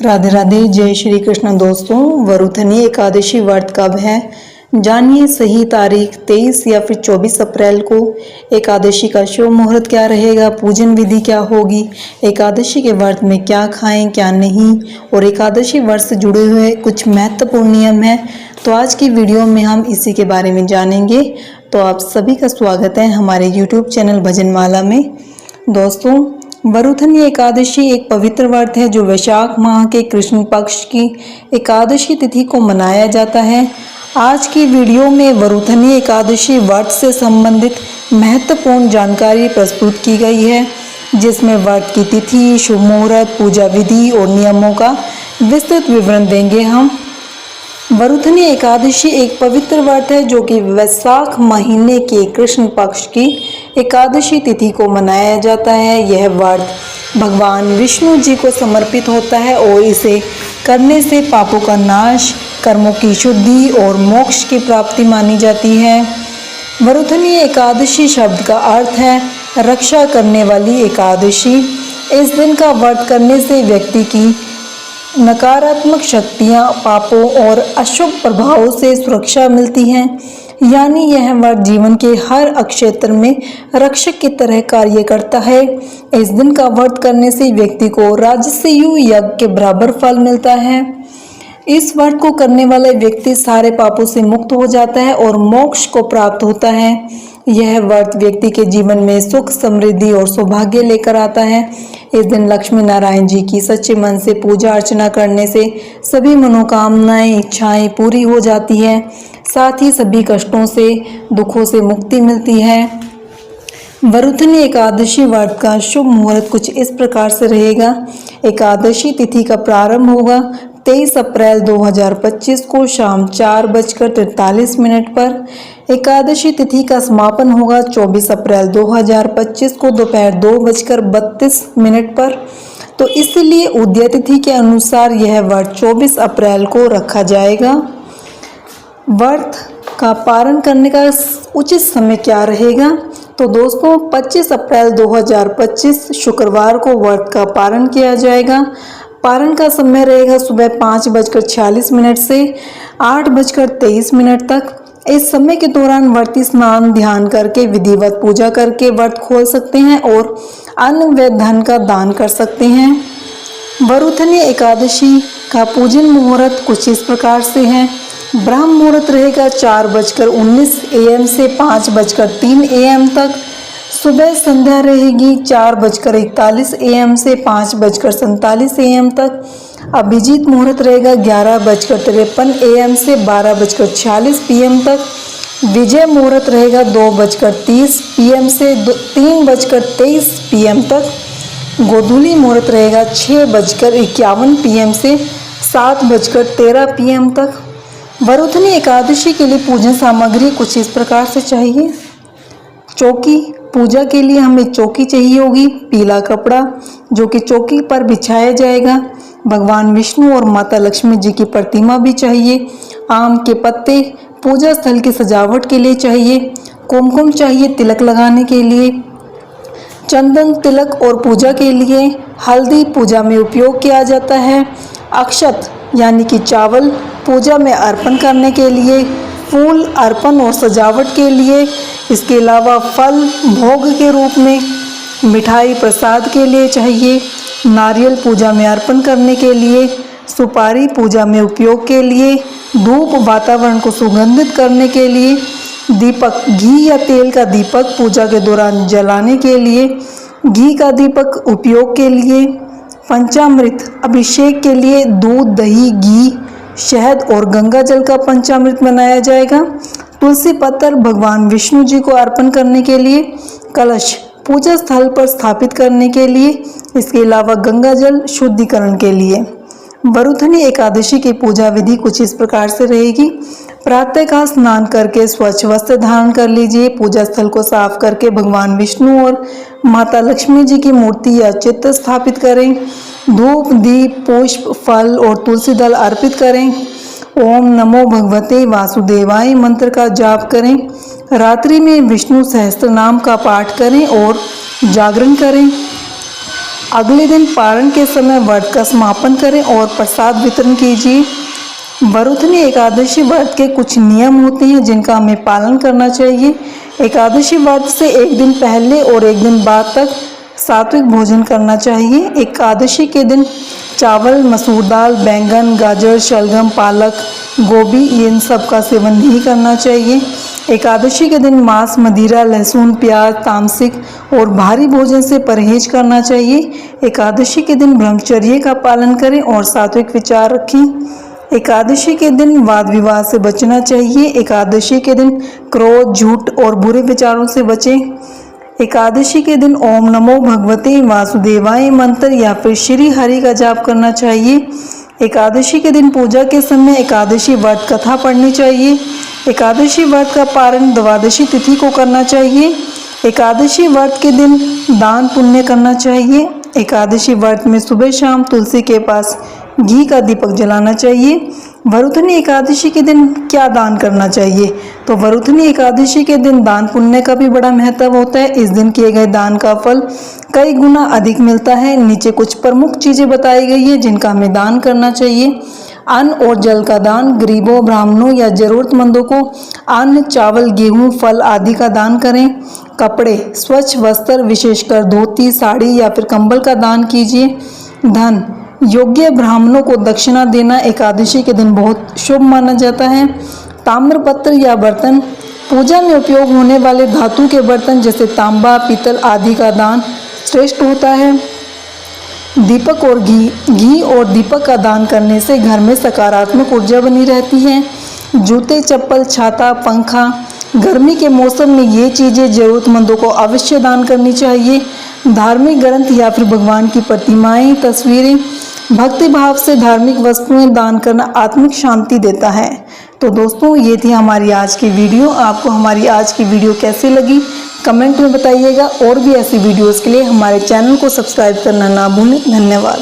राधे राधे, जय श्री कृष्ण। दोस्तों, वरुथनी एकादशी व्रत कब है? जानिए सही तारीख। 23 या फिर 24 अप्रैल को एकादशी का शुभ मुहूर्त क्या रहेगा, पूजन विधि क्या होगी, एकादशी के व्रत में क्या खाएं क्या नहीं, और एकादशी व्रत से जुड़े हुए कुछ महत्वपूर्ण नियम हैं। तो आज की वीडियो में हम इसी के बारे में जानेंगे। तो आप सभी का स्वागत है हमारे YouTube चैनल भजनमाला में। दोस्तों, वरुथनी एकादशी एक पवित्र व्रत है जो वैशाख माह के कृष्ण पक्ष की एकादशी तिथि को मनाया जाता है। आज की वीडियो में वरुथनी एकादशी व्रत से संबंधित महत्वपूर्ण जानकारी प्रस्तुत की गई है, जिसमें व्रत की तिथि, शुभ मुहूर्त, पूजा विधि और नियमों का विस्तृत विवरण देंगे हम। वरुथनी एकादशी एक पवित्र व्रत है जो कि वैशाख महीने के कृष्ण पक्ष की एकादशी तिथि को मनाया जाता है। यह व्रत भगवान विष्णु जी को समर्पित होता है और इसे करने से पापों का नाश, कर्मों की शुद्धि और मोक्ष की प्राप्ति मानी जाती है। वरुथनी एकादशी शब्द का अर्थ है रक्षा करने वाली एकादशी। इस दिन का व्रत करने से व्यक्ति की नकारात्मक शक्तियाँ, पापों और अशुभ प्रभावों से सुरक्षा मिलती हैं। यानी यह व्रत जीवन के हर क्षेत्र में रक्षक की तरह कार्य करता है। इस दिन का व्रत करने से व्यक्ति को राजस्यु यज्ञ के बराबर फल मिलता है। इस व्रत को करने वाला व्यक्ति सारे पापों से मुक्त हो जाता है और मोक्ष को प्राप्त होता है। यह व्रत व्यक्ति के जीवन में सुख, समृद्धि और सौभाग्य लेकर आता है। इस दिन लक्ष्मी नारायण जी की सच्चे मन से पूजा अर्चना करने से सभी मनोकामनाएं, इच्छाएं पूरी हो जाती है। साथ ही सभी कष्टों से, दुखों से मुक्ति मिलती है। वरुथनी एकादशी व्रत का शुभ मुहूर्त कुछ इस प्रकार से रहेगा। एकादशी तिथि का प्रारंभ होगा 23 अप्रैल 2025 को शाम 4:43 पर। एकादशी तिथि का समापन होगा 24 अप्रैल 2025 को दोपहर 2:32 पर। तो इसलिए उदय तिथि के अनुसार यह व्रत 24 अप्रैल को रखा जाएगा। व्रत का पारण करने का उचित समय क्या रहेगा? तो दोस्तों, 25 अप्रैल 2025 शुक्रवार को व्रत का पारण किया जाएगा। पारण का समय रहेगा सुबह 5:46 से 8:23 तक। इस समय के दौरान व्रती स्नान ध्यान करके विधिवत पूजा करके व्रत खोल सकते हैं और अन्न व धन का दान कर सकते हैं। वरुथनी एकादशी का पूजन मुहूर्त कुछ इस प्रकार से है। ब्रह्म मुहूर्त रहेगा 4:19 AM से 5:03 AM तक। सुबह संध्या रहेगी 4:41 AM से 5:47 AM तक। अभिजीत मुहूर्त रहेगा 11:53 AM से 12:46 PM तक। विजय मुहूर्त रहेगा 2:30 PM से 3:23 PM तक। गोधूली मुहूर्त रहेगा 6:51 PM से 7:13 PM तक। वरुथनी एकादशी के लिए पूजन सामग्री कुछ इस प्रकार से चाहिए। चौकी, पूजा के लिए हमें चौकी चाहिए होगी, पीला कपड़ा जो कि चौकी पर बिछाया जाएगा। भगवान विष्णु और माता लक्ष्मी जी की प्रतिमा भी चाहिए। आम के पत्ते पूजा स्थल की सजावट के लिए चाहिए। कुमकुम चाहिए तिलक लगाने के लिए। चंदन तिलक और पूजा के लिए। हल्दी पूजा में उपयोग किया जाता है। अक्षत यानी कि चावल पूजा में अर्पण करने के लिए। फूल अर्पण और सजावट के लिए। इसके अलावा फल भोग के रूप में, मिठाई प्रसाद के लिए चाहिए। नारियल पूजा में अर्पण करने के लिए। सुपारी पूजा में उपयोग के लिए। धूप वातावरण को सुगंधित करने के लिए। दीपक, घी या तेल का दीपक पूजा के दौरान जलाने के लिए। घी का दीपक उपयोग के लिए। पंचामृत अभिषेक के लिए दूध, दही, घी, शहद और गंगा जल का पंचामृत बनाया जाएगा। तुलसी पत्र भगवान विष्णु जी को अर्पण करने के लिए। कलश पूजा स्थल पर स्थापित करने के लिए। इसके अलावा गंगा जल शुद्धिकरण के लिए। वरुथनी एकादशी की पूजा विधि कुछ इस प्रकार से रहेगी। प्रातःकाल स्नान करके स्वच्छ वस्त्र धारण कर लीजिए। पूजा स्थल को साफ करके भगवान विष्णु और माता लक्ष्मी जी की मूर्ति या चित्र स्थापित करें। धूप, दीप, पुष्प, फल और तुलसी दल अर्पित करें। ओम नमो भगवते वासुदेवाय मंत्र का जाप करें। रात्रि में विष्णु सहस्त्र नाम का पाठ करें और जागरण करें। अगले दिन पारण के समय व्रत का समापन करें और प्रसाद वितरण कीजिए। वरुथनी एकादशी व्रत के कुछ नियम होते हैं जिनका हमें पालन करना चाहिए। एकादशी व्रत से एक दिन पहले और एक दिन बाद तक सात्विक भोजन करना चाहिए। एकादशी के दिन चावल, मसूर दाल, बैंगन, गाजर, शलगम, पालक, गोभी इन सब का सेवन नहीं करना चाहिए। एकादशी के दिन मांस, मदिरा, लहसुन, प्याज, तामसिक और भारी भोजन से परहेज करना चाहिए। एकादशी के दिन ब्रह्मचर्य का पालन करें और सात्विक विचार रखें। एकादशी के दिन वाद विवाद से बचना चाहिए। एकादशी के दिन क्रोध, झूठ और बुरे विचारों से बचें। एकादशी के दिन ओम नमो भगवते वासुदेवाय मंत्र या फिर श्री हरि का जाप करना चाहिए। एकादशी के दिन पूजा के समय एकादशी व्रत कथा पढ़नी चाहिए। एकादशी व्रत का पारण द्वादशी तिथि को करना चाहिए। एकादशी व्रत के दिन दान पुण्य करना चाहिए। एकादशी व्रत में सुबह शाम तुलसी के पास घी का दीपक जलाना चाहिए। वरुथनी एकादशी के दिन क्या दान करना चाहिए? तो वरुथनी एकादशी के दिन दान पुण्य का भी बड़ा महत्व होता है। इस दिन किए गए दान का फल कई गुना अधिक मिलता है। नीचे कुछ प्रमुख चीजें बताई गई है जिनका हमें दान करना चाहिए। अन्न और जल का दान, गरीबों, ब्राह्मणों या जरूरतमंदों को अन्न, चावल, गेहूं, फल आदि का दान करें। कपड़े, स्वच्छ वस्त्र विशेषकर धोती, साड़ी या फिर कंबल का दान कीजिए। धन, योग्य ब्राह्मणों को दक्षिणा देना एकादशी के दिन बहुत शुभ माना जाता है। ताम्रपत्र या बर्तन, पूजा में उपयोग होने वाले धातु के बर्तन जैसे तांबा, पीतल आदि का दान श्रेष्ठ होता है। दीपक और घी और दीपक का दान करने से घर में सकारात्मक ऊर्जा बनी रहती है। जूते, चप्पल, छाता, पंखा, गर्मी के मौसम में ये चीज़ें जरूरतमंदों को अवश्य दान करनी चाहिए। धार्मिक ग्रंथ या फिर भगवान की प्रतिमाएं, तस्वीरें, भक्ति भाव से धार्मिक वस्तुएं दान करना आत्मिक शांति देता है। तो दोस्तों, ये थी हमारी आज की वीडियो। आपको हमारी आज की वीडियो कैसी लगी कमेंट में बताइएगा और भी ऐसी वीडियोस के लिए हमारे चैनल को सब्सक्राइब करना ना भूलें। धन्यवाद।